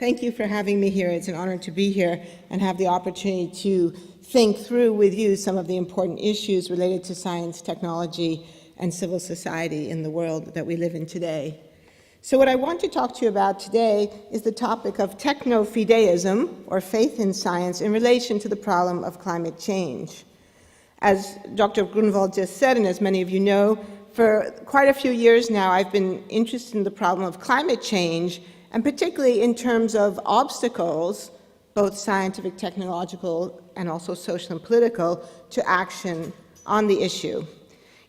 Thank you for having me here. It's an honor to be here and have the opportunity to think through with you some of the important issues related to science, technology, and civil society in the world that we live in today. So what I want to talk to you about today is the topic of Technofideism, or faith in science, in relation to the problem of climate change. As Dr. Grunwald just said, and as many of you know, for quite a few years now I've been interested in the problem of climate change, and particularly in terms of obstacles, both scientific, technological, and also social and political, to action on the issue.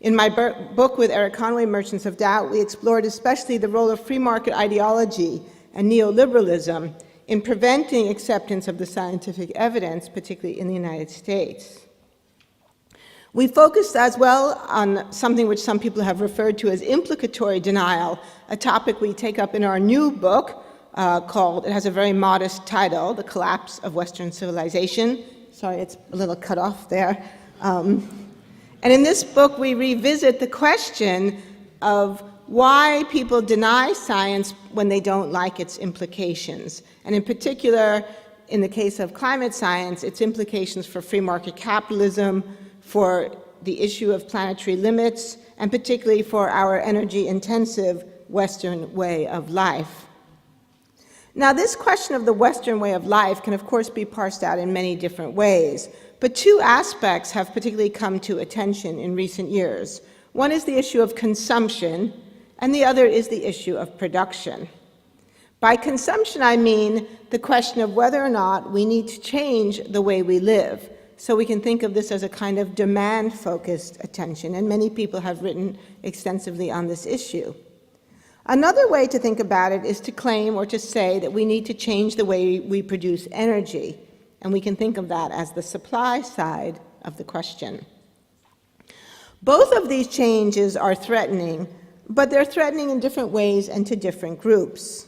In my book with Eric Conway, Merchants of Doubt, we explored especially the role of free market ideology and neoliberalism in preventing acceptance of the scientific evidence, particularly in the United States. We focused as well on something which some people have referred to as implicatory denial, a topic we take up in our new book called, it has a very modest title, The Collapse of Western Civilization. Sorry, it's a little cut off there. And in this book, we revisit the question of why people deny science when they don't like its implications. And in particular, in the case of climate science, its implications for free market capitalism, for the issue of planetary limits, and particularly for our energy-intensive Western way of life. Now, this question of the Western way of life can, of course, be parsed out in many different ways. But two aspects have particularly come to attention in recent years. One is the issue of consumption, and the other is the issue of production. By consumption, I mean the question of whether or not we need to change the way we live. So we can think of this as a kind of demand-focused attention, and many people have written extensively on this issue. Another way to think about it is to claim or to say that we need to change the way we produce energy. And we can think of that as the supply side of the question. Both of these changes are threatening, but they're threatening in different ways and to different groups.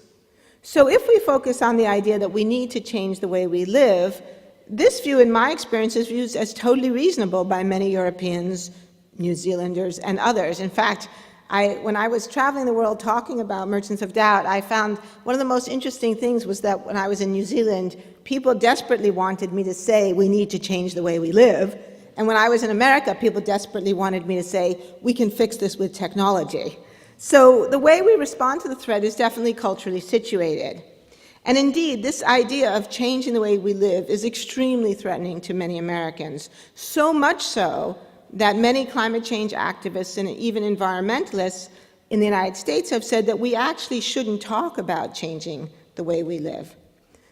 So if we focus on the idea that we need to change the way we live, this view, in my experience, is viewed as totally reasonable by many Europeans, New Zealanders, and others. In fact, when I was traveling the world talking about Merchants of Doubt, I found one of the most interesting things was that when I was in New Zealand, people desperately wanted me to say, we need to change the way we live. And when I was in America, people desperately wanted me to say, we can fix this with technology. So the way we respond to the threat is definitely culturally situated. And indeed, this idea of changing the way we live is extremely threatening to many Americans, so much so that many climate change activists and even environmentalists in the United States have said that we actually shouldn't talk about changing the way we live.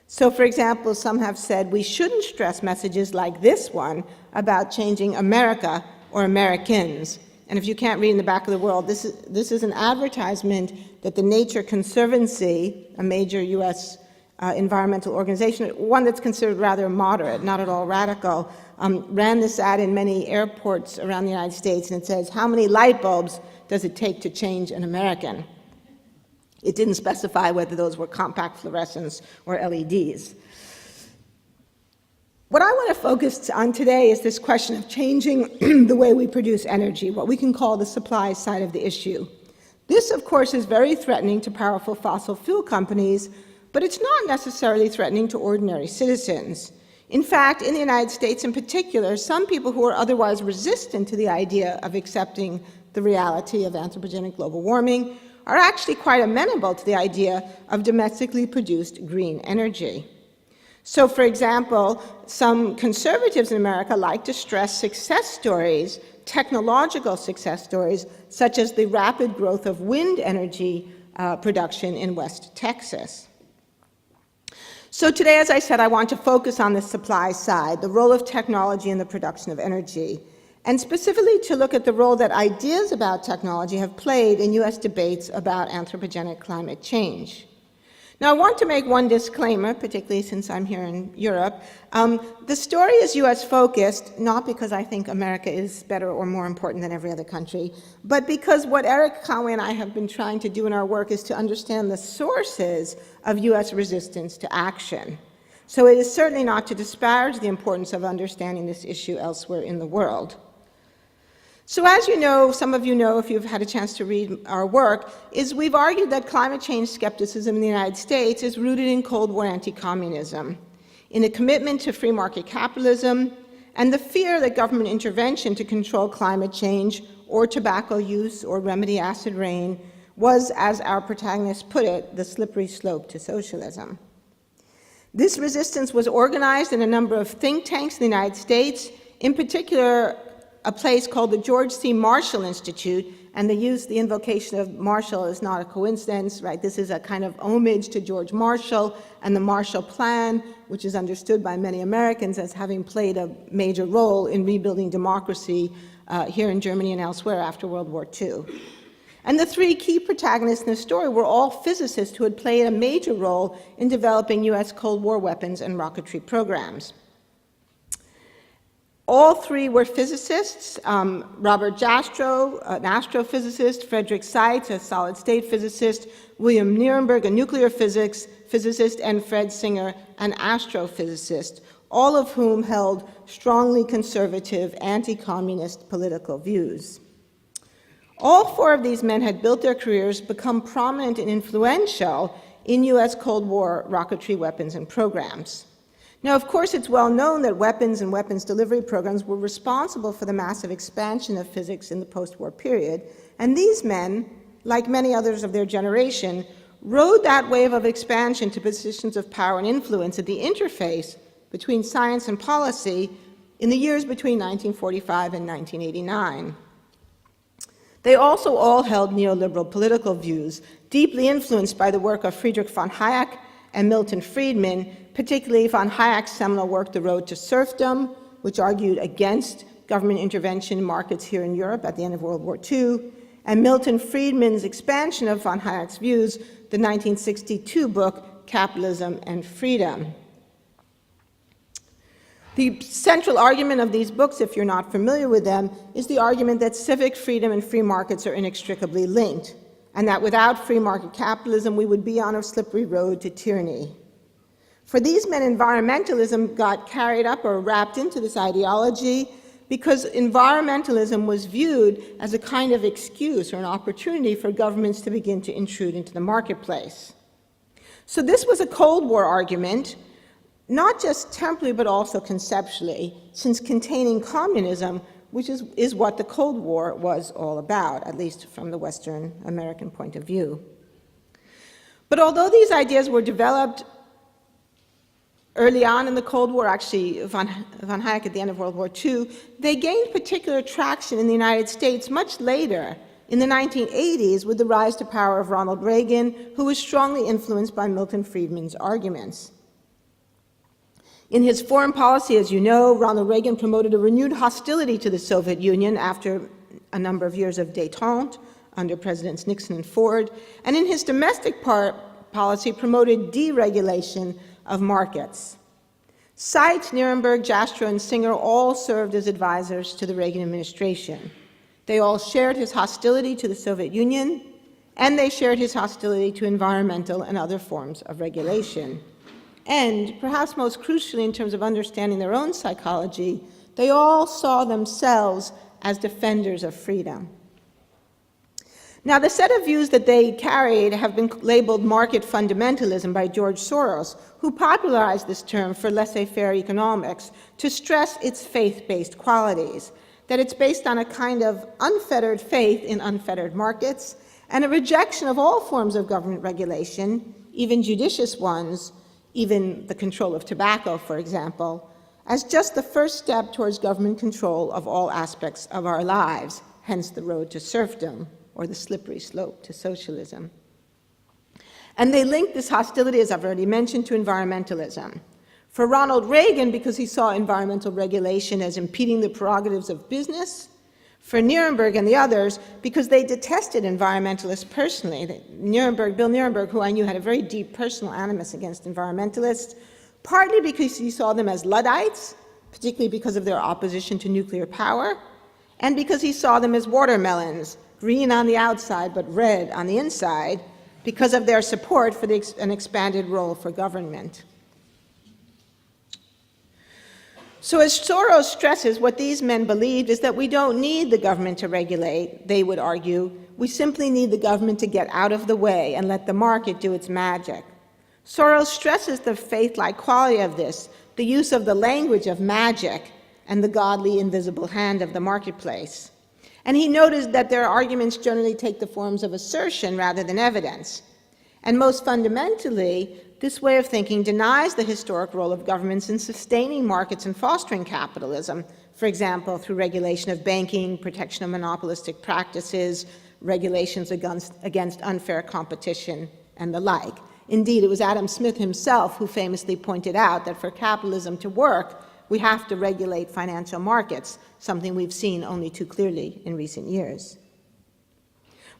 So, for example, some have said we shouldn't stress messages like this one about changing America or Americans. And if you can't read in the back of the world, this is an advertisement that the Nature Conservancy, a major U.S. Environmental organization, one that's considered rather moderate, not at all radical, ran this ad in many airports around the United States, and it says, how many light bulbs does it take to change an American? It didn't specify whether those were compact fluorescents or LEDs. What I want to focus on today is this question of changing the way we produce energy, what we can call the supply side of the issue. This, of course, is very threatening to powerful fossil fuel companies, but it's not necessarily threatening to ordinary citizens. In fact, in the United States in particular, some people who are otherwise resistant to the idea of accepting the reality of anthropogenic global warming are actually quite amenable to the idea of domestically produced green energy. So, for example, some conservatives in America like to stress success stories, technological success stories, such as the rapid growth of wind energy production in West Texas. So today, as I said, I want to focus on the supply side, the role of technology in the production of energy, and specifically to look at the role that ideas about technology have played in U.S. debates about anthropogenic climate change. Now, I want to make one disclaimer, particularly since I'm here in Europe. The story is US-focused, not because I think America is better or more important than every other country, but because what Eric Conway and I have been trying to do in our work is to understand the sources of US resistance to action. So it is certainly not to disparage the importance of understanding this issue elsewhere in the world. So as you know, some of you know if you've had a chance to read our work, is we've argued that climate change skepticism in the United States is rooted in Cold War anti-communism, in a commitment to free market capitalism, and the fear that government intervention to control climate change or tobacco use or remedy acid rain was, as our protagonist put it, the slippery slope to socialism. This resistance was organized in a number of think tanks in the United States, in particular a place called the George C. Marshall Institute, and the invocation of Marshall is not a coincidence, right? This is a kind of homage to George Marshall and the Marshall Plan, which is understood by many Americans as having played a major role in rebuilding democracy here in Germany and elsewhere after World War II. And the three key protagonists in the story were all physicists who had played a major role in developing US Cold War weapons and rocketry programs. All three were physicists: Robert Jastrow, an astrophysicist; Frederick Seitz, a solid-state physicist; William Nierenberg, a nuclear physicist; and Fred Singer, an astrophysicist, all of whom held strongly conservative, anti-communist political views. All four of these men had built their careers, become prominent and influential in US Cold War rocketry weapons and programs. Now, of course, it's well known that weapons and weapons delivery programs were responsible for the massive expansion of physics in the post-war period, and these men, like many others of their generation, rode that wave of expansion to positions of power and influence at the interface between science and policy in the years between 1945 and 1989. They also all held neoliberal political views, deeply influenced by the work of Friedrich von Hayek and Milton Friedman, particularly von Hayek's seminal work, The Road to Serfdom, which argued against government intervention in markets here in Europe at the end of World War II, and Milton Friedman's expansion of von Hayek's views, the 1962 book, Capitalism and Freedom. The central argument of these books, if you're not familiar with them, is the argument that civic freedom and free markets are inextricably linked, and that without free market capitalism, we would be on a slippery road to tyranny. For these men, environmentalism got carried up or wrapped into this ideology because environmentalism was viewed as a kind of excuse or an opportunity for governments to begin to intrude into the marketplace. So this was a Cold War argument, not just temporally but also conceptually, since containing communism, which is what the Cold War was all about, at least from the Western American point of view. But although these ideas were developed early on in the Cold War, actually von Hayek at the end of World War II, they gained particular traction in the United States much later, in the 1980s, with the rise to power of Ronald Reagan, who was strongly influenced by Milton Friedman's arguments. In his foreign policy, as you know, Ronald Reagan promoted a renewed hostility to the Soviet Union after a number of years of détente under Presidents Nixon and Ford, and in his domestic policy promoted deregulation of markets. Seitz, Nierenberg, Jastrow, and Singer all served as advisors to the Reagan administration. They all shared his hostility to the Soviet Union, and they shared his hostility to environmental and other forms of regulation. And, perhaps most crucially in terms of understanding their own psychology, they all saw themselves as defenders of freedom. Now, the set of views that they carried have been labeled market fundamentalism by George Soros, who popularized this term for laissez-faire economics to stress its faith-based qualities, that it's based on a kind of unfettered faith in unfettered markets and a rejection of all forms of government regulation, even judicious ones, even the control of tobacco, for example, as just the first step towards government control of all aspects of our lives, hence the road to serfdom, or the slippery slope to socialism. And they linked this hostility, as I've already mentioned, to environmentalism. For Ronald Reagan, because he saw environmental regulation as impeding the prerogatives of business. For Nierenberg and the others, because they detested environmentalists personally. Bill Nierenberg, who I knew had a very deep personal animus against environmentalists, partly because he saw them as Luddites, particularly because of their opposition to nuclear power, and because he saw them as watermelons, green on the outside but red on the inside, because of their support for an expanded role for government. So as Soros stresses, what these men believed is that we don't need the government to regulate, they would argue. We simply need the government to get out of the way and let the market do its magic. Soros stresses the faith-like quality of this, the use of the language of magic and the godly invisible hand of the marketplace. And he noted that their arguments generally take the forms of assertion rather than evidence. And most fundamentally, this way of thinking denies the historic role of governments in sustaining markets and fostering capitalism, for example, through regulation of banking, protection of monopolistic practices, regulations against unfair competition, and the like. Indeed, it was Adam Smith himself who famously pointed out that for capitalism to work, we have to regulate financial markets, something we've seen only too clearly in recent years.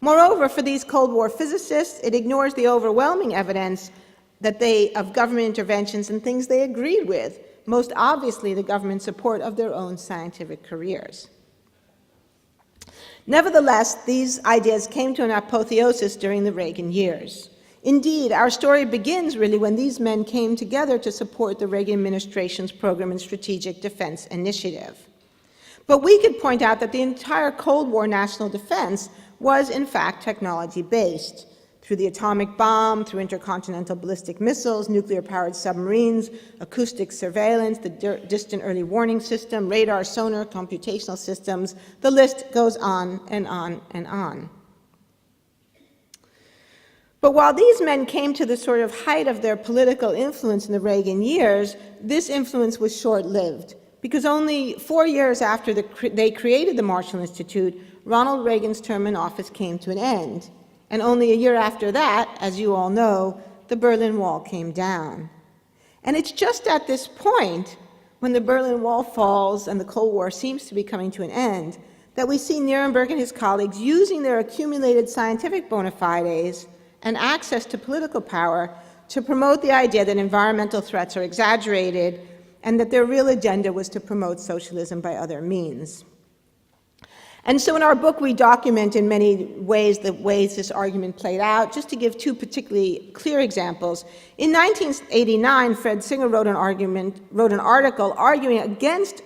Moreover, for these Cold War physicists, it ignores the overwhelming evidence of government interventions and things they agreed with, most obviously the government support of their own scientific careers. Nevertheless, these ideas came to an apotheosis during the Reagan years. Indeed, our story begins really when these men came together to support the Reagan administration's Program and Strategic Defense Initiative. But we could point out that the entire Cold War national defense was, in fact, technology-based. Through the atomic bomb, through intercontinental ballistic missiles, nuclear-powered submarines, acoustic surveillance, the distant early warning system, radar, sonar, computational systems, the list goes on and on and on. But while these men came to the sort of height of their political influence in the Reagan years, this influence was short-lived, because only 4 years after they created the Marshall Institute, Ronald Reagan's term in office came to an end. And only a year after that, as you all know, the Berlin Wall came down. And it's just at this point, when the Berlin Wall falls and the Cold War seems to be coming to an end, that we see Nirenberg and his colleagues using their accumulated scientific bona fides and access to political power to promote the idea that environmental threats are exaggerated and that their real agenda was to promote socialism by other means. And so in our book, we document in many ways the ways this argument played out. Just to give two particularly clear examples, in 1989, Fred Singer wrote an article arguing against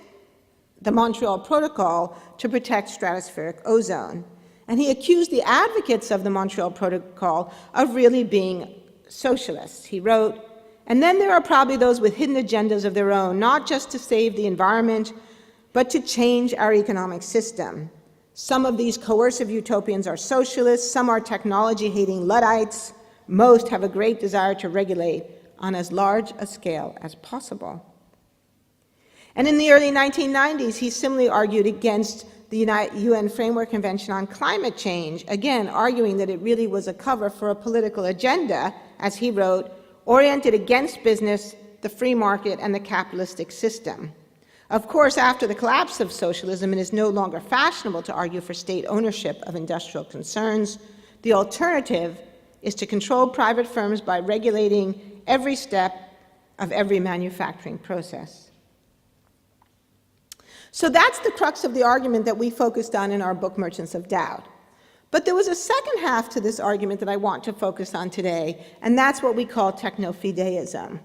the Montreal Protocol to protect stratospheric ozone. And he accused the advocates of the Montreal Protocol of really being socialists. He wrote, "And then there are probably those with hidden agendas of their own, not just to save the environment, but to change our economic system. Some of these coercive utopians are socialists, some are technology-hating Luddites, most have a great desire to regulate on as large a scale as possible." And in the early 1990s, he similarly argued against the UN Framework Convention on Climate Change, again arguing that it really was a cover for a political agenda, as he wrote, oriented against business, the free market, and the capitalistic system. Of course, after the collapse of socialism, it is no longer fashionable to argue for state ownership of industrial concerns. The alternative is to control private firms by regulating every step of every manufacturing process. So that's the crux of the argument that we focused on in our book, Merchants of Doubt. But there was a second half to this argument that I want to focus on today, and that's what we call technofideism.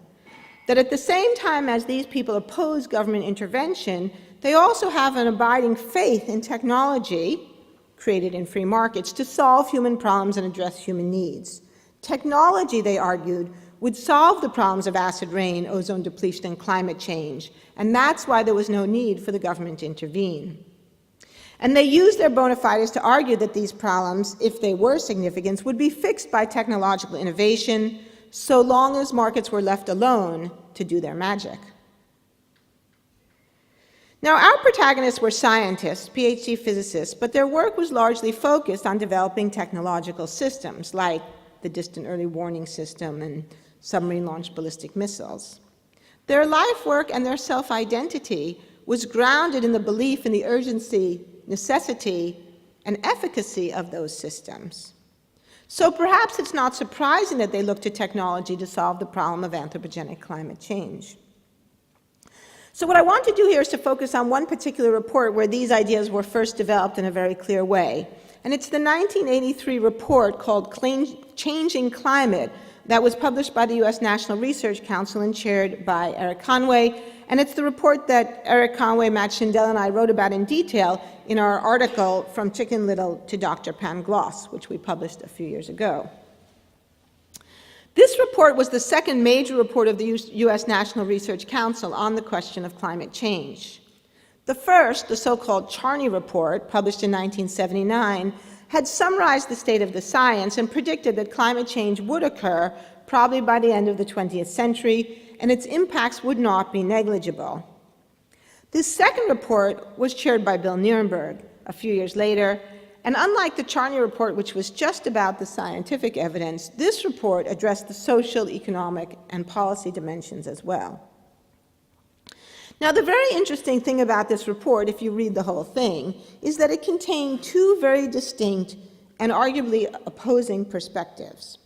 That at the same time as these people oppose government intervention, they also have an abiding faith in technology, created in free markets, to solve human problems and address human needs. Technology, they argued, would solve the problems of acid rain, ozone depletion, and climate change, and that's why there was no need for the government to intervene. And they used their bona fides to argue that these problems, if they were significant, would be fixed by technological innovation, so long as markets were left alone to do their magic. Now, our protagonists were scientists, PhD physicists, but their work was largely focused on developing technological systems, like the distant early warning system and submarine-launched ballistic missiles. Their life work and their self-identity was grounded in the belief in the urgency, necessity, and efficacy of those systems. So perhaps it's not surprising that they looked to technology to solve the problem of anthropogenic climate change. So what I want to do here is to focus on one particular report where these ideas were first developed in a very clear way. And it's the 1983 report called Changing Climate, that was published by the U.S. National Research Council and chaired by Eric Conway. And it's the report that Eric Conway, Matt Schindel, and I wrote about in detail in our article From Chicken Little to Dr. Pangloss, which we published a few years ago. This report was the second major report of the U.S. National Research Council on the question of climate change. The first, the so-called Charney Report, published in 1979, had summarized the state of the science and predicted that climate change would occur probably by the end of the 20th century, and its impacts would not be negligible. This second report was chaired by Bill Nierenberg a few years later, and unlike the Charney Report, which was just about the scientific evidence, this report addressed the social, economic, and policy dimensions as well. Now, the very interesting thing about this report, if you read the whole thing, is that it contained two very distinct and arguably opposing perspectives.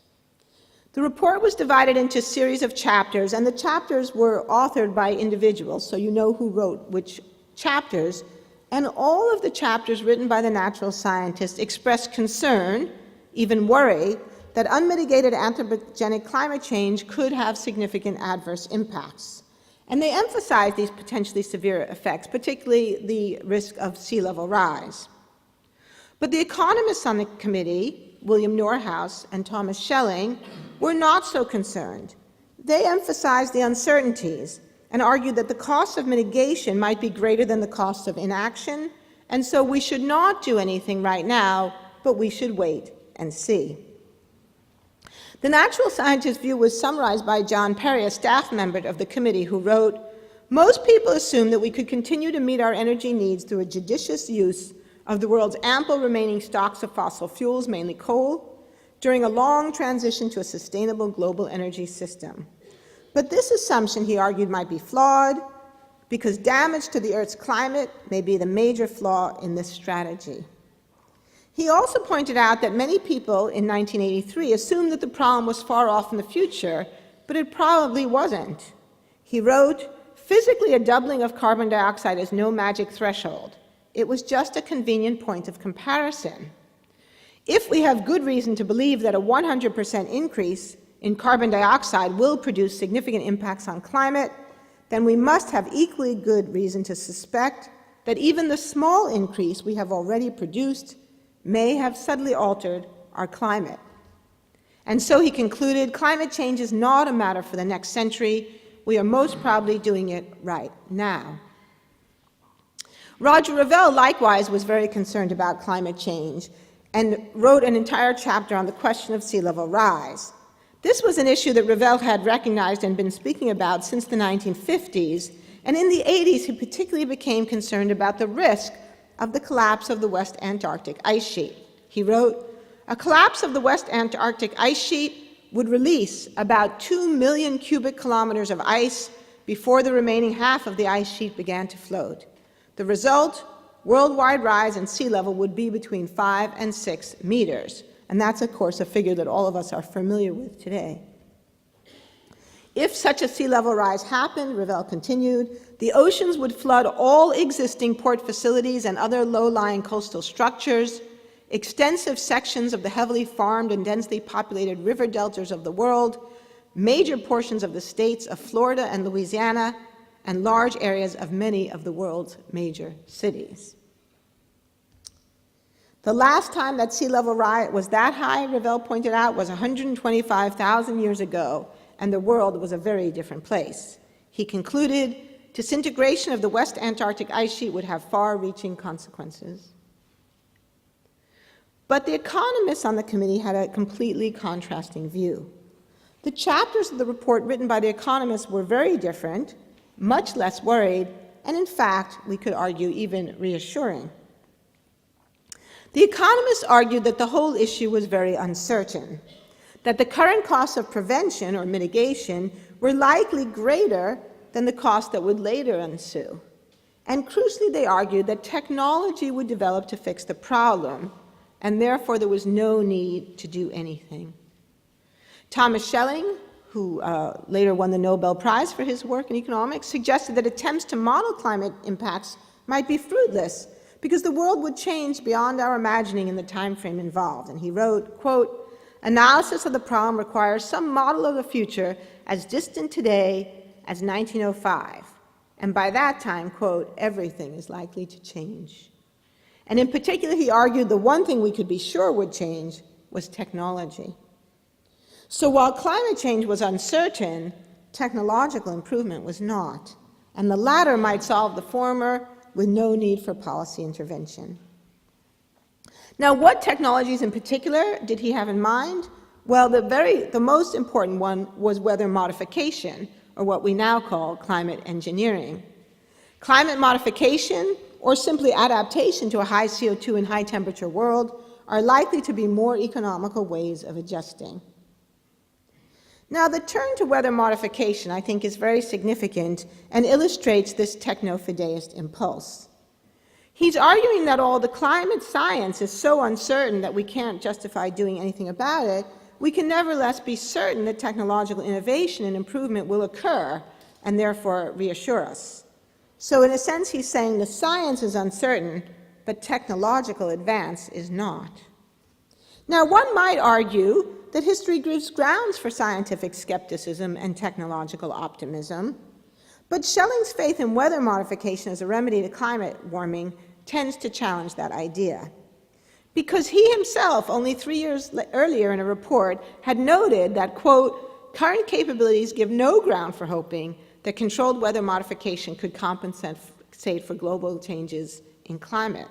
The report was divided into a series of chapters, and the chapters were authored by individuals, so you know who wrote which chapters, and all of the chapters written by the natural scientists expressed concern, even worry, that unmitigated anthropogenic climate change could have significant adverse impacts. And they emphasized these potentially severe effects, particularly the risk of sea level rise. But the economists on the committee, William Norhaus and Thomas Schelling, were not so concerned. They emphasized the uncertainties and argued that the cost of mitigation might be greater than the cost of inaction, and so we should not do anything right now, but we should wait and see. The natural scientist view was summarized by John Perry, a staff member of the committee, who wrote, "Most people assume that we could continue to meet our energy needs through a judicious use of the world's ample remaining stocks of fossil fuels, mainly coal, during a long transition to a sustainable global energy system. But this assumption," he argued, "might be flawed because damage to the Earth's climate may be the major flaw in this strategy." He also pointed out that many people in 1983 assumed that the problem was far off in the future, but it probably wasn't. He wrote, "Physically, a doubling of carbon dioxide is no magic threshold. It was just a convenient point of comparison. If we have good reason to believe that a 100% increase in carbon dioxide will produce significant impacts on climate, then we must have equally good reason to suspect that even the small increase we have already produced may have subtly altered our climate." And so he concluded, climate change is not a matter for the next century. We are most probably doing it right now. Roger Revelle, likewise, was very concerned about climate change and wrote an entire chapter on the question of sea level rise. This was an issue that Revelle had recognized and been speaking about since the 1950s, and in the 80s he particularly became concerned about the risk of the collapse of the West Antarctic ice sheet. He wrote, "A collapse of the West Antarctic ice sheet would release about 2 million cubic kilometers of ice before the remaining half of the ice sheet began to float. The result, worldwide rise in sea level would be between 5 and 6 meters. And that's, of course, a figure that all of us are familiar with today. If such a sea level rise happened," Revelle continued, "the oceans would flood all existing port facilities and other low-lying coastal structures, extensive sections of the heavily farmed and densely populated river deltas of the world, major portions of the states of Florida and Louisiana, and large areas of many of the world's major cities." The last time that sea level rise was that high, Revelle pointed out, was 125,000 years ago, and the world was a very different place. He concluded, disintegration of the West Antarctic ice sheet would have far-reaching consequences. But the economists on the committee had a completely contrasting view. The chapters of the report written by the economists were very different, much less worried, and in fact, we could argue, even reassuring. The economists argued that the whole issue was very uncertain, that the current costs of prevention or mitigation were likely greater than the cost that would later ensue. And crucially, they argued that technology would develop to fix the problem, and therefore there was no need to do anything. Thomas Schelling, who later won the Nobel Prize for his work in economics, suggested that attempts to model climate impacts might be fruitless because the world would change beyond our imagining in the time frame involved. And he wrote, quote, Analysis of the problem requires some model of the future as distant today as 1905. And by that time, quote, everything is likely to change. And in particular, he argued the one thing we could be sure would change was technology. So while climate change was uncertain, technological improvement was not. And the latter might solve the former with no need for policy intervention. Now, what technologies in particular did he have in mind? Well, the most important one was weather modification, or what we now call climate engineering. Climate modification, or simply adaptation to a high CO2 and high temperature world, are likely to be more economical ways of adjusting. Now, the turn to weather modification, I think, is very significant and illustrates this technofideist impulse. He's arguing that all the climate science is so uncertain that we can't justify doing anything about it. We can nevertheless be certain that technological innovation and improvement will occur and therefore reassure us. So in a sense, he's saying the science is uncertain, but technological advance is not. Now, one might argue that history gives grounds for scientific skepticism and technological optimism, but Schelling's faith in weather modification as a remedy to climate warming tends to challenge that idea. Because he himself, only 3 years earlier in a report, had noted that, quote, current capabilities give no ground for hoping that controlled weather modification could compensate for global changes in climate.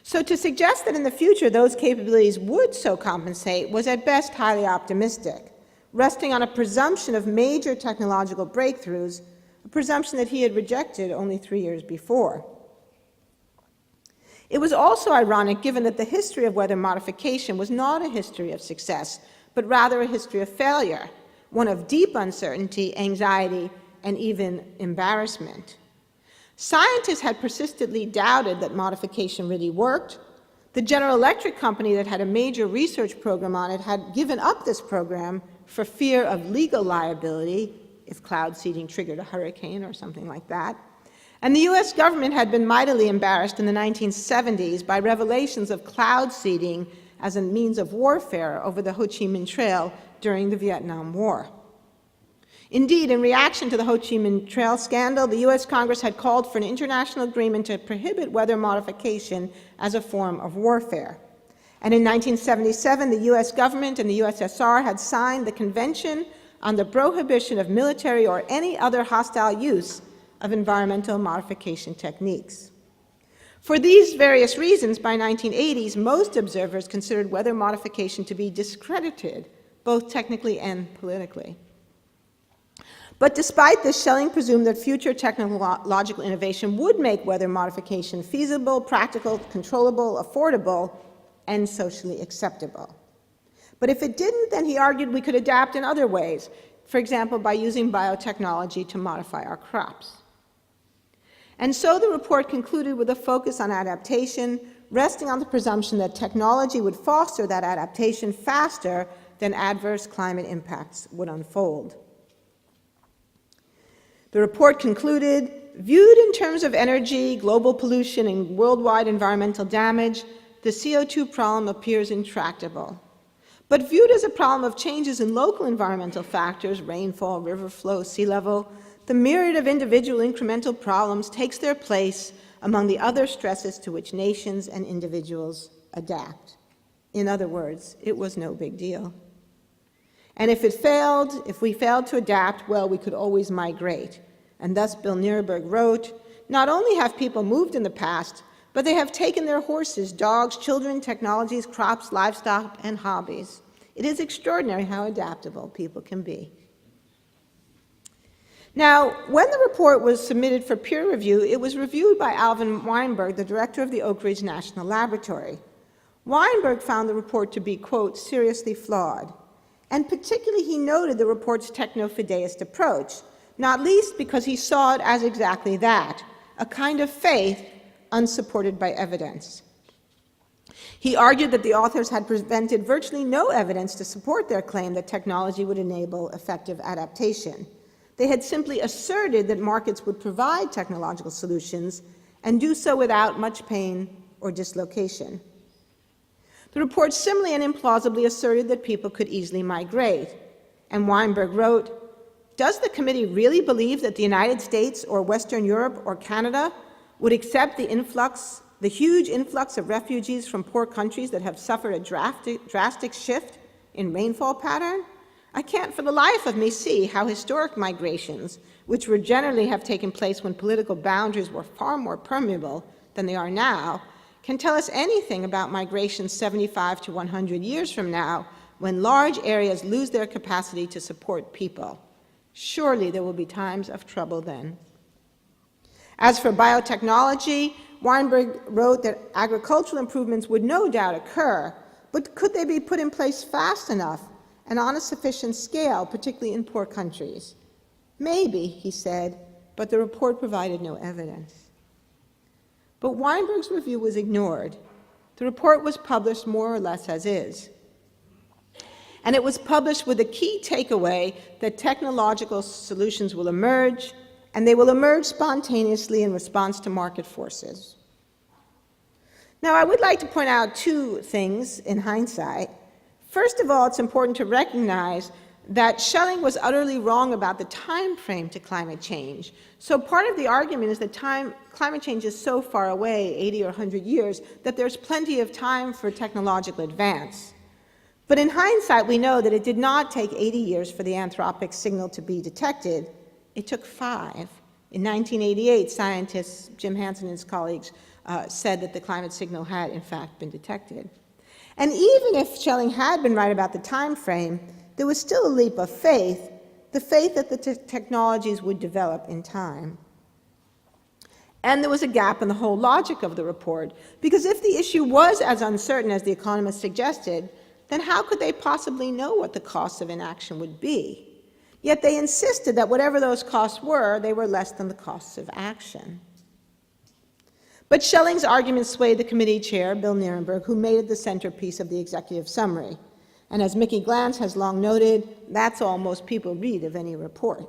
So to suggest that in the future those capabilities would so compensate was at best highly optimistic, resting on a presumption of major technological breakthroughs, a presumption that he had rejected only 3 years before. It was also ironic, given that the history of weather modification was not a history of success, but rather a history of failure, one of deep uncertainty, anxiety, and even embarrassment. Scientists had persistently doubted that modification really worked. The General Electric company that had a major research program on it had given up this program for fear of legal liability if cloud seeding triggered a hurricane or something like that. And the US government had been mightily embarrassed in the 1970s by revelations of cloud seeding as a means of warfare over the Ho Chi Minh Trail during the Vietnam War. Indeed, in reaction to the Ho Chi Minh Trail scandal, the US Congress had called for an international agreement to prohibit weather modification as a form of warfare. And in 1977, the US government and the USSR had signed the Convention on the Prohibition of Military or Any Other Hostile Use of Environmental Modification Techniques. For these various reasons, by 1980s, most observers considered weather modification to be discredited, both technically and politically. But despite this, Schelling presumed that future technological innovation would make weather modification feasible, practical, controllable, affordable, and socially acceptable. But if it didn't, then he argued we could adapt in other ways, for example, by using biotechnology to modify our crops. And so the report concluded with a focus on adaptation, resting on the presumption that technology would foster that adaptation faster than adverse climate impacts would unfold. The report concluded, viewed in terms of energy, global pollution, and worldwide environmental damage, the CO2 problem appears intractable. But viewed as a problem of changes in local environmental factors, rainfall, river flow, sea level, the myriad of individual incremental problems takes their place among the other stresses to which nations and individuals adapt. In other words, it was no big deal. And if we failed to adapt, well, we could always migrate. And thus Bill Nierenberg wrote, not only have people moved in the past, but they have taken their horses, dogs, children, technologies, crops, livestock, and hobbies. It is extraordinary how adaptable people can be. Now, when the report was submitted for peer review, it was reviewed by Alvin Weinberg, the director of the Oak Ridge National Laboratory. Weinberg found the report to be, quote, seriously flawed. And particularly, he noted the report's technofideist approach, not least because he saw it as exactly that, a kind of faith unsupported by evidence. He argued that the authors had presented virtually no evidence to support their claim that technology would enable effective adaptation. They had simply asserted that markets would provide technological solutions and do so without much pain or dislocation. The report similarly and implausibly asserted that people could easily migrate. And Weinberg wrote, "Does the committee really believe that the United States or Western Europe or Canada would accept the huge influx of refugees from poor countries that have suffered a drastic shift in rainfall pattern? I can't for the life of me see how historic migrations, which would generally have taken place when political boundaries were far more permeable than they are now, can tell us anything about migration 75 to 100 years from now, when large areas lose their capacity to support people. Surely there will be times of trouble then." As for biotechnology, Weinberg wrote that agricultural improvements would no doubt occur, but could they be put in place fast enough and on a sufficient scale, particularly in poor countries? Maybe, he said, but the report provided no evidence. But Weinberg's review was ignored. The report was published more or less as is. And it was published with the key takeaway that technological solutions will emerge, and they will emerge spontaneously in response to market forces. Now, I would like to point out two things in hindsight. First of all, it's important to recognize that Schelling was utterly wrong about the time frame to climate change. So part of the argument is that climate change is so far away, 80 or 100 years, that there's plenty of time for technological advance. But in hindsight, we know that it did not take 80 years for the anthropic signal to be detected. It took 5. In 1988, scientists, Jim Hansen and his colleagues, said that the climate signal had, in fact, been detected. And even if Schelling had been right about the time frame, there was still a leap of faith, the faith that the technologies would develop in time. And there was a gap in the whole logic of the report, because if the issue was as uncertain as the economists suggested, then how could they possibly know what the costs of inaction would be? Yet they insisted that whatever those costs were, they were less than the costs of action. But Schelling's argument swayed the committee chair, Bill Nierenberg, who made it the centerpiece of the executive summary. And as Mickey Glantz has long noted, that's all most people read of any report.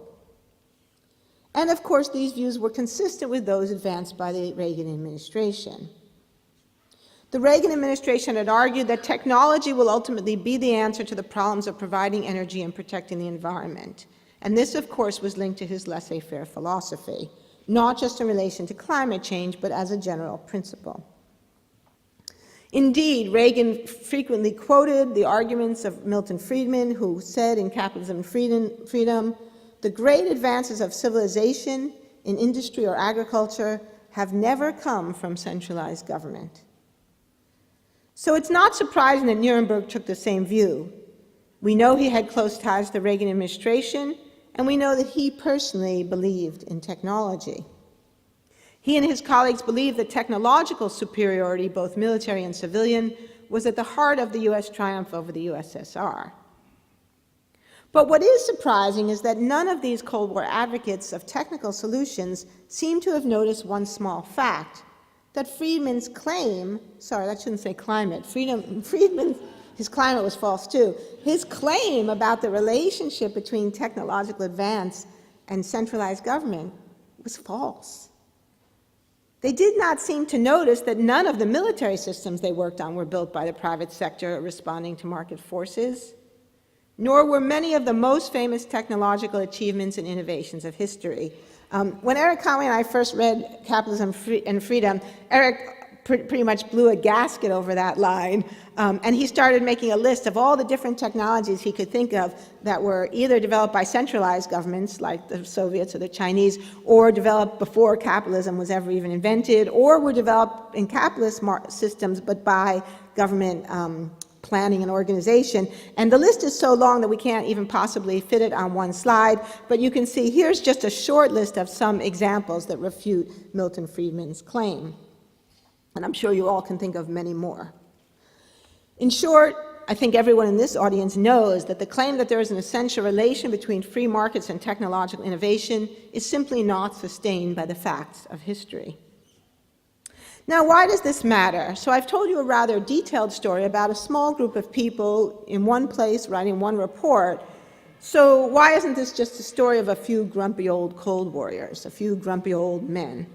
And of course, these views were consistent with those advanced by the Reagan administration. The Reagan administration had argued that technology will ultimately be the answer to the problems of providing energy and protecting the environment. And this, of course, was linked to his laissez-faire philosophy, not just in relation to climate change, but as a general principle. Indeed, Reagan frequently quoted the arguments of Milton Friedman, who said in Capitalism and Freedom, "The great advances of civilization in industry or agriculture have never come from centralized government." So it's not surprising that Nierenberg took the same view. We know he had close ties to the Reagan administration, and we know that he personally believed in technology. He and his colleagues believed that technological superiority, both military and civilian, was at the heart of the U.S. triumph over the USSR. But what is surprising is that none of these Cold War advocates of technical solutions seem to have noticed one small fact, that Friedman's claim, sorry, that shouldn't say climate, his climate was false too, his claim about the relationship between technological advance and centralized government was false. They did not seem to notice that none of the military systems they worked on were built by the private sector responding to market forces, nor were many of the most famous technological achievements and innovations of history. When Eric Conway and I first read Capitalism and Freedom, Eric pretty much blew a gasket over that line, and he started making a list of all the different technologies he could think of that were either developed by centralized governments like the Soviets or the Chinese, or developed before capitalism was ever even invented, or were developed in capitalist systems but by government planning and organization. And the list is so long that we can't even possibly fit it on one slide, but you can see here's just a short list of some examples that refute Milton Friedman's claim. And I'm sure you all can think of many more. In short, I think everyone in this audience knows that the claim that there is an essential relation between free markets and technological innovation is simply not sustained by the facts of history. Now, why does this matter? So I've told you a rather detailed story about a small group of people in one place writing one report. So why isn't this just a story of a few grumpy old Cold Warriors, a few grumpy old men?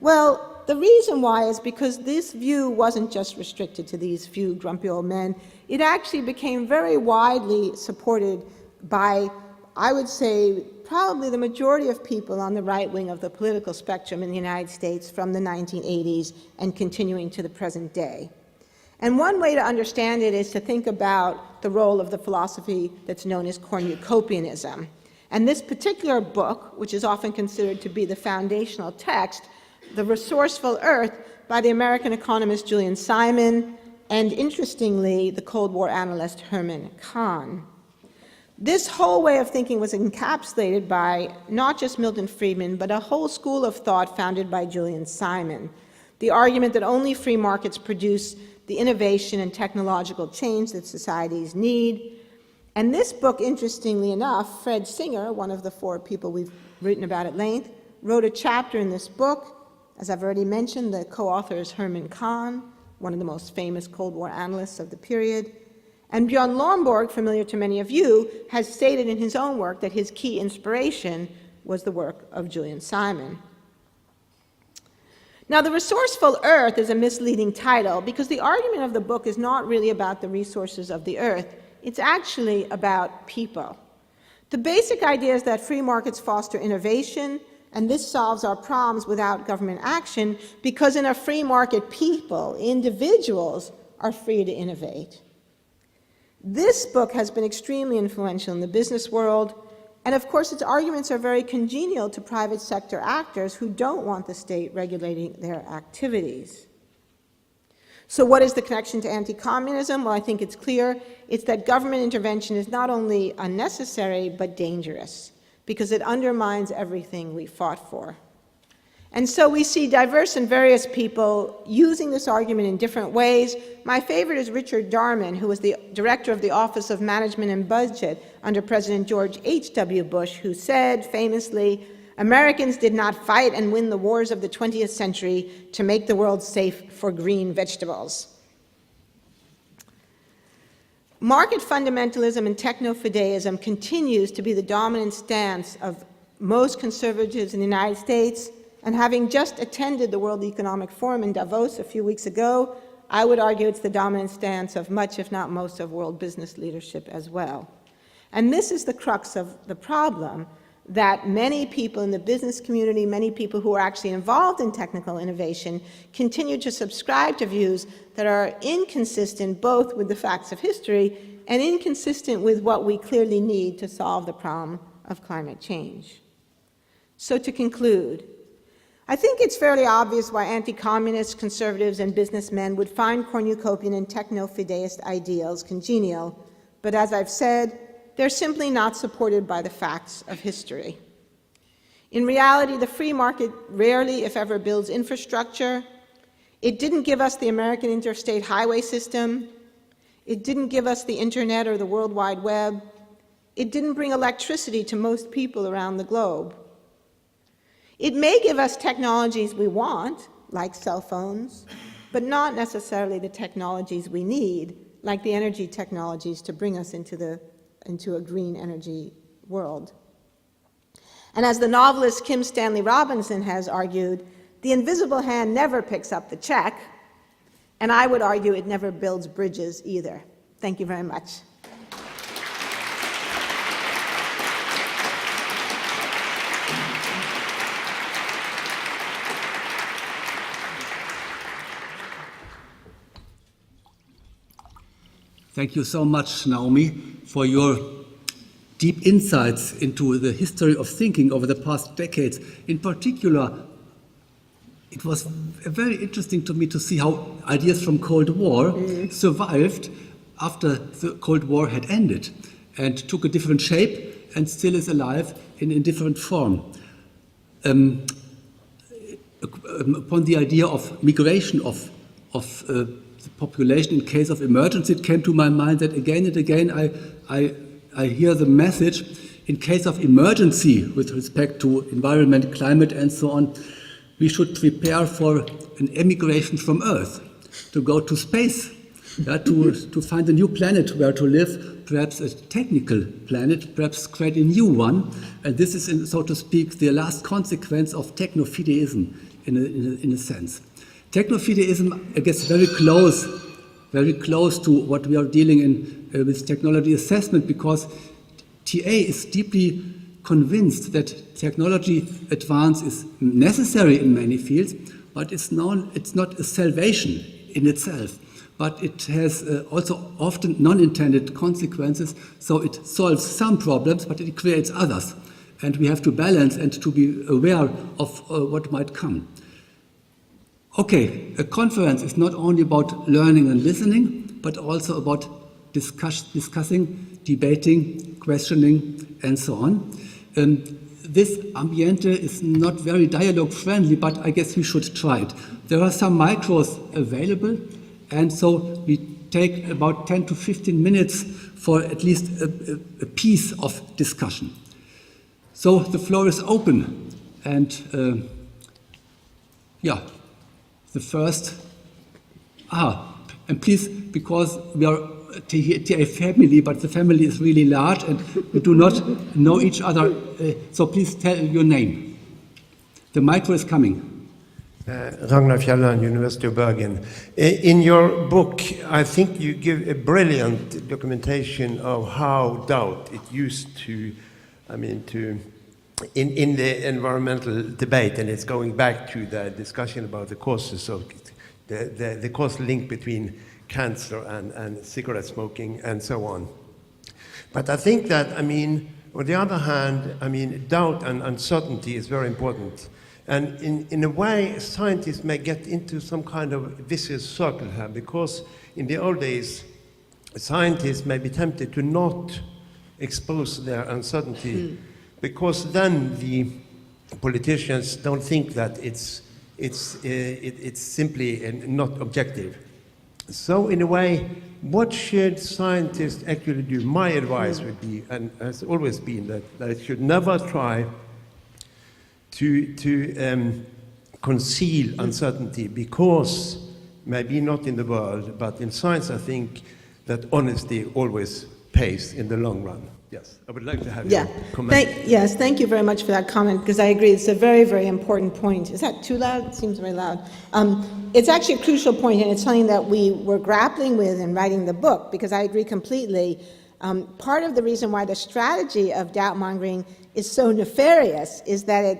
Well, the reason why is because this view wasn't just restricted to these few grumpy old men. It actually became very widely supported by, I would say, probably the majority of people on the right wing of the political spectrum in the United States from the 1980s and continuing to the present day. And one way to understand it is to think about the role of the philosophy that's known as cornucopianism. And this particular book, which is often considered to be the foundational text, The Resourceful Earth, by the American economist Julian Simon, and interestingly, the Cold War analyst Herman Kahn. This whole way of thinking was encapsulated by not just Milton Friedman, but a whole school of thought founded by Julian Simon. The argument that only free markets produce the innovation and technological change that societies need. And this book, interestingly enough, Fred Singer, one of the 4 people we've written about at length, wrote a chapter in this book. As I've already mentioned, the co-author is Herman Kahn, one of the most famous Cold War analysts of the period. And Björn Lomborg, familiar to many of you, has stated in his own work that his key inspiration was the work of Julian Simon. Now, The Resourceful Earth is a misleading title because the argument of the book is not really about the resources of the earth. It's actually about people. The basic idea is that free markets foster innovation, and this solves our problems without government action because in a free market, people, individuals, are free to innovate. This book has been extremely influential in the business world, and of course its arguments are very congenial to private sector actors who don't want the state regulating their activities. So what is the connection to anti-communism? Well, I think it's clear. It's that government intervention is not only unnecessary, but dangerous, because it undermines everything we fought for. And so we see diverse and various people using this argument in different ways. My favorite is Richard Darman, who was the director of the Office of Management and Budget under President George H.W. Bush, who said famously, "Americans did not fight and win the wars of the 20th century to make the world safe for green vegetables." Market fundamentalism and technofideism continues to be the dominant stance of most conservatives in the United States. And having just attended the World Economic Forum in Davos a few weeks ago, I would argue it's the dominant stance of much, if not most, of world business leadership as well. And this is the crux of the problem, that many people in the business community, many people who are actually involved in technical innovation, continue to subscribe to views that are inconsistent both with the facts of history and inconsistent with what we clearly need to solve the problem of climate change. So to conclude, I think it's fairly obvious why anti-communists, conservatives, and businessmen would find cornucopian and techno-fideist ideals congenial, but as I've said, they're simply not supported by the facts of history. In reality, the free market rarely, if ever, builds infrastructure. It didn't give us the American interstate highway system. It didn't give us the internet or the World Wide Web. It didn't bring electricity to most people around the globe. It may give us technologies we want, like cell phones, but not necessarily the technologies we need, like the energy technologies to bring us into a green energy world. And as the novelist Kim Stanley Robinson has argued, the invisible hand never picks up the check, and I would argue it never builds bridges either. Thank you very much. Thank you so much, Naomi, for your deep insights into the history of thinking over the past decades. In particular, it was very interesting to me to see how ideas from Cold War survived after the Cold War had ended and took a different shape and still is alive in different form. Upon the idea of migration of the population in case of emergency, it came to my mind that again and again I hear the message, in case of emergency with respect to environment, climate and so on, we should prepare for an emigration from Earth, to go to space, to find a new planet where to live, perhaps a technical planet, perhaps create a new one. And this is, so to speak, the last consequence of technofideism in a sense. Technofideism, I guess, very close to what we are dealing in with technology assessment, because TA is deeply convinced that technology advance is necessary in many fields, but it's not a salvation in itself. But it has also often non-intended consequences, so it solves some problems, but it creates others. And we have to balance and to be aware of what might come. Okay, a conference is not only about learning and listening, but also about discussing, debating, questioning, and so on. This ambiente is not very dialogue friendly, but I guess we should try it. There are some micros available, and so we take about 10 to 15 minutes for at least a piece of discussion. So the floor is open, and the first, and please, because we are a family, but the family is really large and we do not know each other, so please tell your name. The micro is coming. Ragnar Fjelland, University of Bergen. In your book, I think you give a brilliant documentation of how doubt it used to, in the environmental debate, and it's going back to the discussion about the causes of the causal link between cancer and cigarette smoking and so on. But I think that, on the other hand, doubt and uncertainty is very important. And in a way, scientists may get into some kind of vicious circle here, because in the old days, scientists may be tempted to not expose their uncertainty, because then the politicians don't think that it's simply not objective. So in a way, what should scientists actually do? My advice would be, and has always been, that they should never try to conceal uncertainty, because maybe not in the world, but in science, I think that honesty always pays in the long run. Yes, I would like to have your comment. Yes, thank you very much for that comment, because I agree it's a very, very important point. Is that too loud? It seems very loud. It's actually a crucial point, and it's something that we were grappling with in writing the book, because I agree completely. Part of the reason why the strategy of doubt-mongering is so nefarious is that it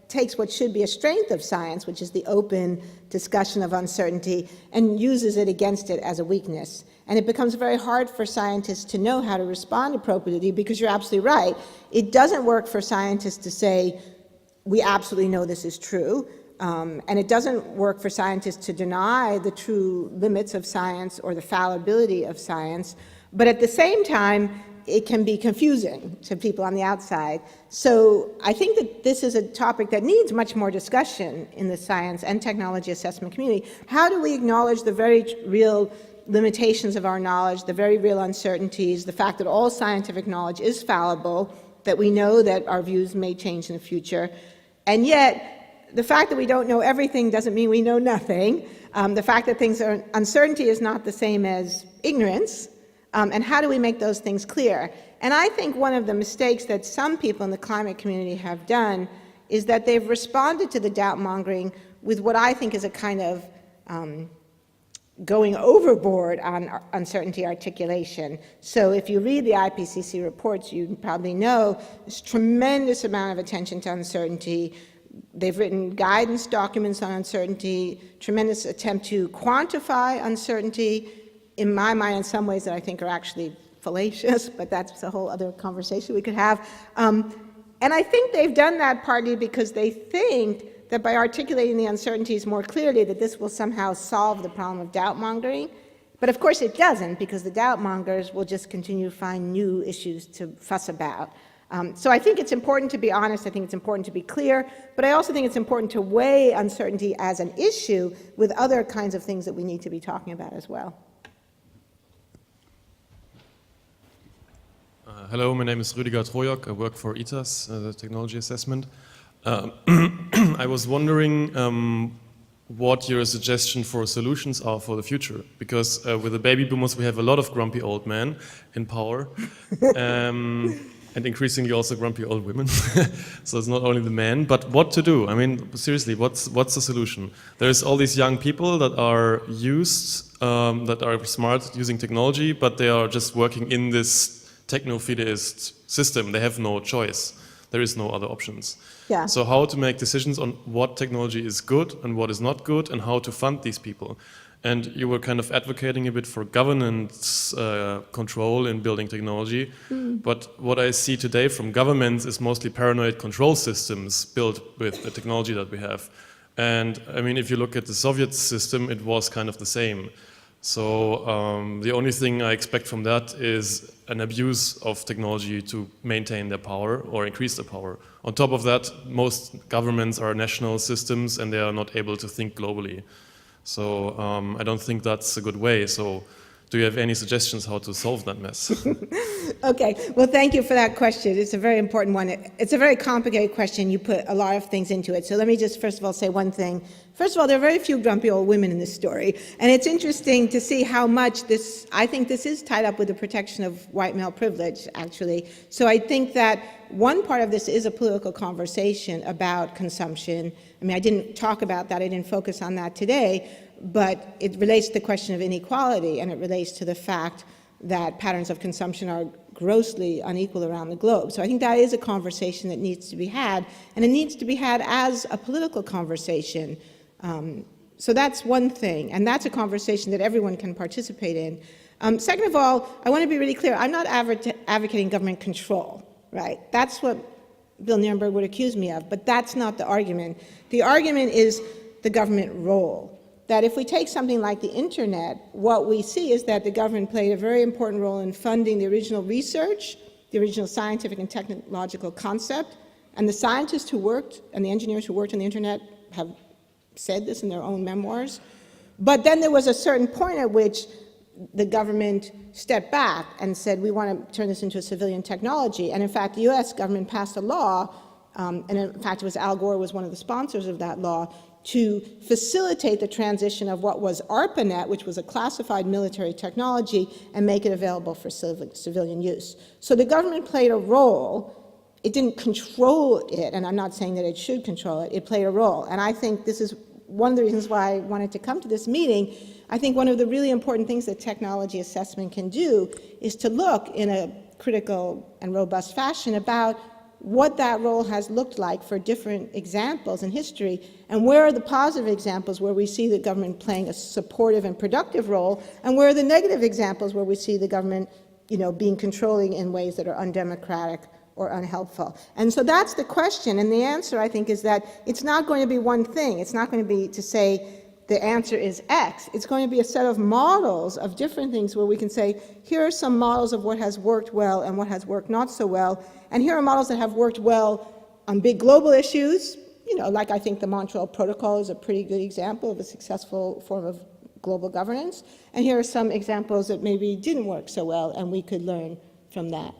takes what should be a strength of science, which is the open discussion of uncertainty, and uses it against it as a weakness. And it becomes very hard for scientists to know how to respond appropriately, because you're absolutely right. It doesn't work for scientists to say, we absolutely know this is true. And it doesn't work for scientists to deny the true limits of science or the fallibility of science. But at the same time, it can be confusing to people on the outside. So I think that this is a topic that needs much more discussion in the science and technology assessment community. How do we acknowledge the very real limitations of our knowledge, the very real uncertainties, the fact that all scientific knowledge is fallible, that we know that our views may change in the future, and yet the fact that we don't know everything doesn't mean we know nothing. The fact that things are uncertainty is not the same as ignorance, and how do we make those things clear? And I think one of the mistakes that some people in the climate community have done is that they've responded to the doubt-mongering with what I think is a kind of going overboard on uncertainty articulation. So if you read the IPCC reports, you probably know there's tremendous amount of attention to uncertainty. They've written guidance documents on uncertainty, tremendous attempt to quantify uncertainty, in my mind, in some ways that I think are actually fallacious, but that's a whole other conversation we could have. And I think they've done that partly because they think that by articulating the uncertainties more clearly, that this will somehow solve the problem of doubt-mongering. But of course it doesn't, because the doubt-mongers will just continue to find new issues to fuss about. So I think it's important to be honest, I think it's important to be clear, but I also think it's important to weigh uncertainty as an issue with other kinds of things that we need to be talking about as well. Hello, my name is Rüdiger Trojok. I work for ITAS, the technology assessment. I was wondering what your suggestion for solutions are for the future, because with the baby boomers we have a lot of grumpy old men in power. And increasingly also grumpy old women. So it's not only the men, but what to do? I mean, seriously, what's the solution? There's all these young people that are that are smart using technology, but they are just working in this technofideist system. They have no choice. There is no other options. Yeah. So how to make decisions on what technology is good and what is not good, and how to fund these people. And you were kind of advocating a bit for governance control in building technology. But what I see today from governments is mostly paranoid control systems built with the technology that we have. And I mean, if you look at the Soviet system, it was kind of the same. So the only thing I expect from that is an abuse of technology to maintain their power or increase their power. On top of that, most governments are national systems and they are not able to think globally. So I don't think that's a good way. So do you have any suggestions how to solve that mess? Okay, well, thank you for that question. It's a very important one. It's a very complicated question. You put a lot of things into it. So let me just first of all say one thing. First of all, there are very few grumpy old women in this story. And it's interesting to see how much this, I think this is tied up with the protection of white male privilege, actually. So I think that one part of this is a political conversation about consumption. I mean, I didn't talk about that. I didn't focus on that today. But it relates to the question of inequality, and it relates to the fact that patterns of consumption are grossly unequal around the globe. So I think that is a conversation that needs to be had, and it needs to be had as a political conversation. So that's one thing, and that's a conversation that everyone can participate in. Second of all, I want to be really clear. I'm not advocating government control, right? That's what Bill Nierenberg would accuse me of, but that's not the argument. The argument is the government role. That if we take something like the internet, what we see is that the government played a very important role in funding the original research, the original scientific and technological concept, and the scientists who worked and the engineers who worked on the internet have said this in their own memoirs. But then there was a certain point at which the government stepped back and said, we want to turn this into a civilian technology. And in fact, the US government passed a law, and in fact, it was Al Gore was one of the sponsors of that law, to facilitate the transition of what was ARPANET, which was a classified military technology, and make it available for civilian use. So the government played a role. It didn't control it, and I'm not saying that it should control it. It played a role. And I think this is one of the reasons why I wanted to come to this meeting. I think one of the really important things that technology assessment can do is to look in a critical and robust fashion about what that role has looked like for different examples in history, and where are the positive examples where we see the government playing a supportive and productive role, and where are the negative examples where we see the government, being controlling in ways that are undemocratic or unhelpful. And so that's the question, and the answer, I think, is that it's not going to be one thing. It's not going to be to say the answer is X. It's going to be a set of models of different things where we can say, here are some models of what has worked well and what has worked not so well, and here are models that have worked well on big global issues, like I think the Montreal Protocol is a pretty good example of a successful form of global governance, and here are some examples that maybe didn't work so well, and we could learn from that.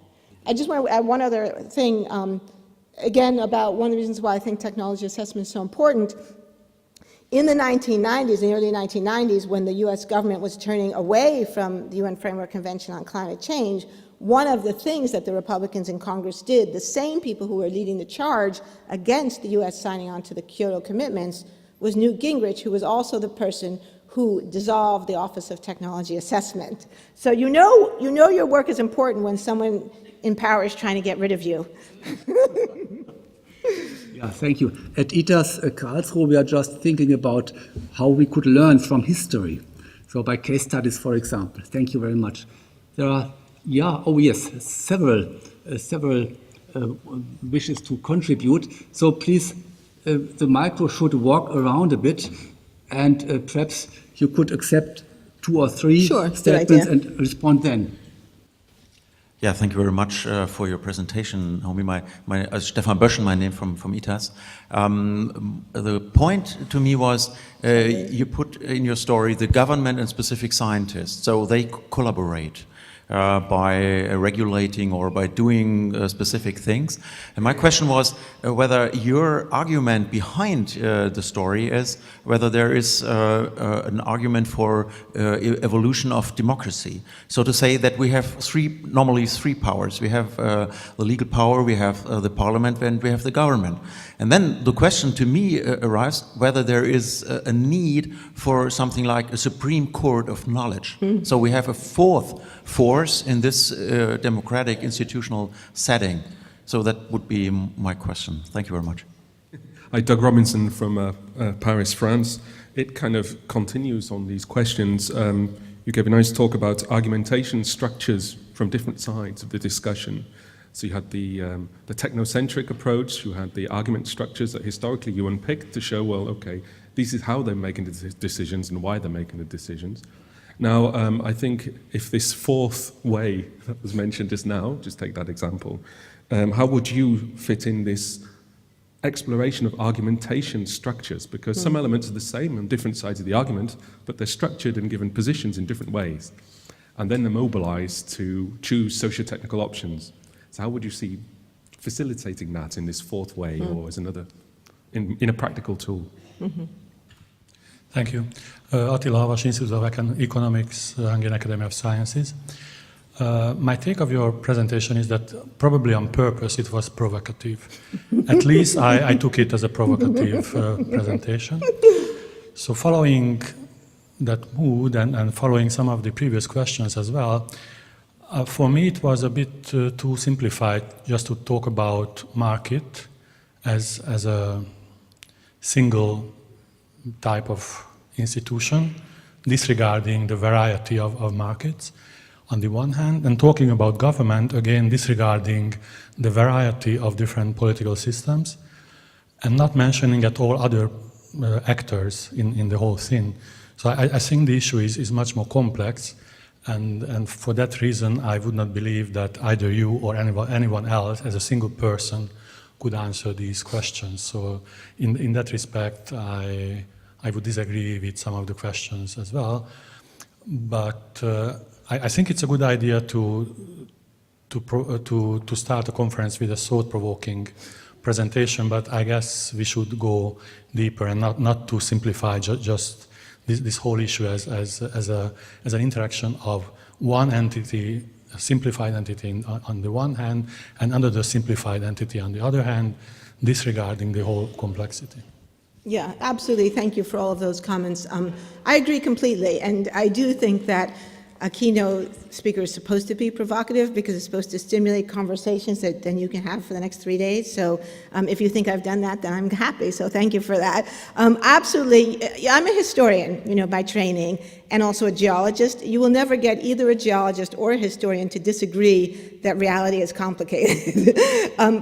I just want to add one other thing, again, about one of the reasons why I think technology assessment is so important. In the 1990s, in the early 1990s, when the US government was turning away from the UN Framework Convention on Climate Change, one of the things that the Republicans in Congress did, the same people who were leading the charge against the US signing on to the Kyoto commitments, was Newt Gingrich, who was also the person who dissolved the Office of Technology Assessment. So you know your work is important when someone in power is trying to get rid of you. Yeah, thank you. At ITAS Karlsruhe, we are just thinking about how we could learn from history. So by case studies, for example. Thank you very much. There are, several wishes to contribute. So please, the micro should walk around a bit, and perhaps you could accept 2 or 3 statements and respond then. Yeah, thank you very much for your presentation, Naomi. Stefan Böschen, my name from ITAS. The point to me was you put in your story the government and specific scientists, so they collaborate. by regulating or by doing specific things. And my question was whether your argument behind the story is whether there is an argument for evolution of democracy. So to say that we have normally three powers. We have the legal power, we have the parliament, and we have the government. And then the question to me arrives whether there is a need for something like a Supreme Court of knowledge. So we have a fourth force in this democratic institutional setting. So that would be my question. Thank you very much. Hi, Doug Robinson from Paris, France. It kind of continues on these questions. You gave a nice talk about argumentation structures from different sides of the discussion. So you had the technocentric approach, you had the argument structures that historically you unpicked to show, well, okay, this is how they're making the decisions and why they're making the decisions. Now, I think if this fourth way that was mentioned just now, just take that example, how would you fit in this exploration of argumentation structures? Because some elements are the same on different sides of the argument, but they're structured and given positions in different ways. And then they're mobilized to choose socio-technical options. So how would you see facilitating that in this fourth way or as another, in a practical tool? Thank you. Attila Havas, Institute of Economics, Hungarian Academy of Sciences. My take of your presentation is that probably on purpose it was provocative. At least I took it as a provocative presentation. So following that mood and following some of the previous questions as well, for me it was a bit too simplified just to talk about market as a single type of institution, disregarding the variety of markets on the one hand, and talking about government, again, disregarding the variety of different political systems, and not mentioning at all other actors in the whole thing. So I think the issue is much more complex, and for that reason, I would not believe that either you or anyone else, as a single person, could answer these questions. So in that respect, I would disagree with some of the questions as well, but I think it's a good idea to start a conference with a thought-provoking presentation, but I guess we should go deeper and not to simplify just this whole issue as an interaction of one entity, a simplified entity on the one hand, and another simplified entity on the other hand, disregarding the whole complexity. Yeah, absolutely. Thank you for all of those comments. I agree completely, and I do think that a keynote speaker is supposed to be provocative because it's supposed to stimulate conversations that then you can have for the next 3 days. So if you think I've done that, then I'm happy. So thank you for that. Absolutely. I'm a historian, by training, and also a geologist. You will never get either a geologist or a historian to disagree that reality is complicated.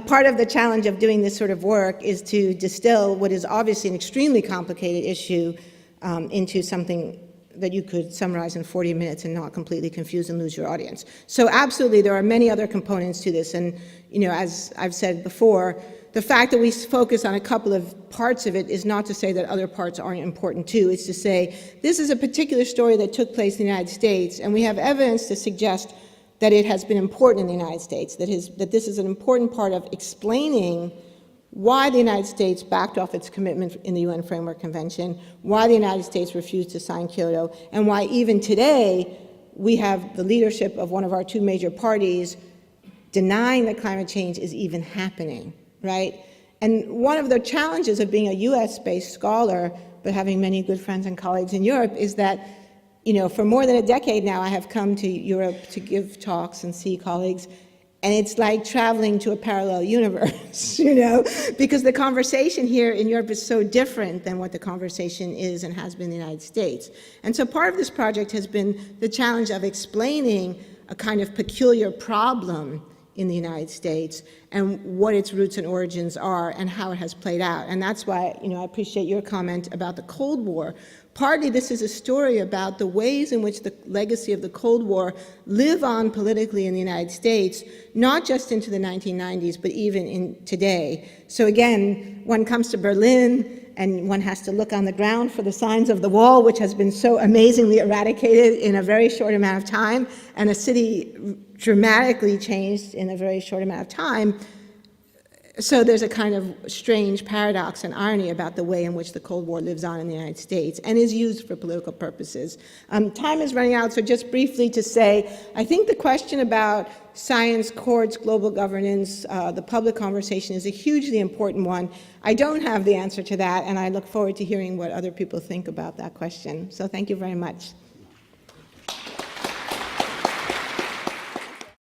Part of the challenge of doing this sort of work is to distill what is obviously an extremely complicated issue into something that you could summarize in 40 minutes and not completely confuse and lose your audience. So absolutely, there are many other components to this. And, as I've said before, the fact that we focus on a couple of parts of it is not to say that other parts aren't important too. It's to say, this is a particular story that took place in the United States, and we have evidence to suggest that it has been important in the United States, that this is an important part of explaining why the United States backed off its commitment in the UN Framework Convention, why the United States refused to sign Kyoto, and why even today we have the leadership of one of our two major parties denying that climate change is even happening, right? And one of the challenges of being a US-based scholar, but having many good friends and colleagues in Europe, is that, for more than a decade now, I have come to Europe to give talks and see colleagues. And it's like traveling to a parallel universe, because the conversation here in Europe is so different than what the conversation is and has been in the United States. And so part of this project has been the challenge of explaining a kind of peculiar problem in the United States and what its roots and origins are and how it has played out. And that's why, I appreciate your comment about the Cold War. Partly this is a story about the ways in which the legacy of the Cold War live on politically in the United States, not just into the 1990s, but even in today. So again, one comes to Berlin and one has to look on the ground for the signs of the wall, which has been so amazingly eradicated in a very short amount of time, and a city dramatically changed in a very short amount of time. So there's a kind of strange paradox and irony about the way in which the Cold War lives on in the United States and is used for political purposes. Time is running out, so just briefly to say, I think the question about science, courts, global governance, the public conversation is a hugely important one. I don't have the answer to that, and I look forward to hearing what other people think about that question. So thank you very much.